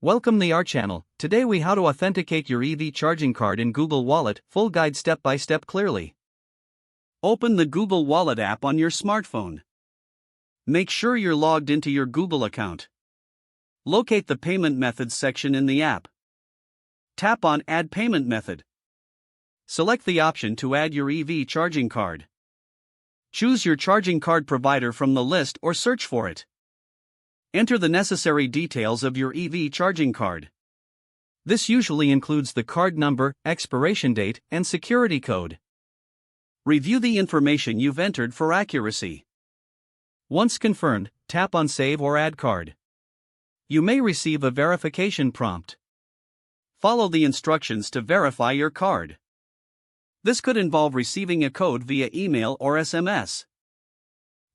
Welcome to our channel. Today we how to authenticate your EV charging card in Google Wallet, full guide step by step clearly. Open the Google Wallet app on your smartphone. Make sure you're logged into your Google account. Locate the payment methods section in the app. Tap on Add Payment Method. Select the option to add your EV charging card. Choose your charging card provider from the list or search for it. Enter the necessary details of your EV charging card. This usually includes the card number, expiration date, and security code. Review the information you've entered for accuracy. Once confirmed, tap on Save or Add Card. You may receive a verification prompt. Follow the instructions to verify your card. This could involve receiving a code via email or SMS.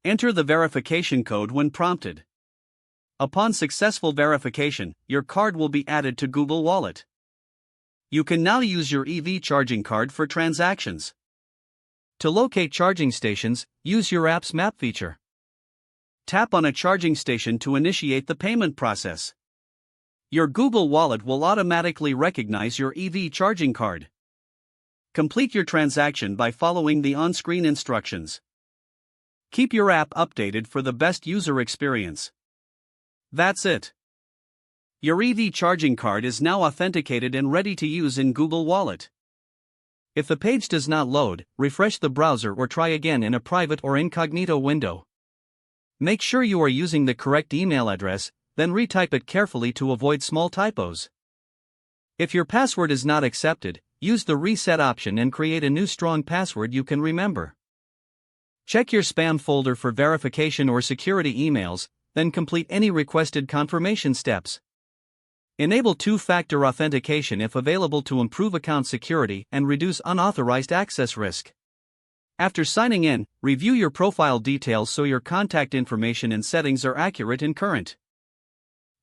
Enter the verification code when prompted. Upon successful verification, your card will be added to Google Wallet. You can now use your EV charging card for transactions. To locate charging stations, use your app's map feature. Tap on a charging station to initiate the payment process. Your Google Wallet will automatically recognize your EV charging card. Complete your transaction by following the on-screen instructions. Keep your app updated for the best user experience. That's it. Your EV charging card is now authenticated and ready to use in Google Wallet. If the page does not load, refresh the browser or try again in a private or incognito window. Make sure you are using the correct email address, then retype it carefully to avoid small typos. If your password is not accepted, use the reset option and create a new strong password you can remember. Check your spam folder for verification or security emails, then complete any requested confirmation steps. Enable two-factor authentication if available to improve account security and reduce unauthorized access risk. After signing in, review your profile details so your contact information and settings are accurate and current.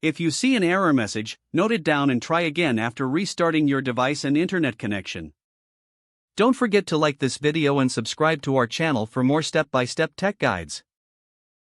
If you see an error message, note it down and try again after restarting your device and internet connection. Don't forget to like this video and subscribe to our channel for more step-by-step tech guides.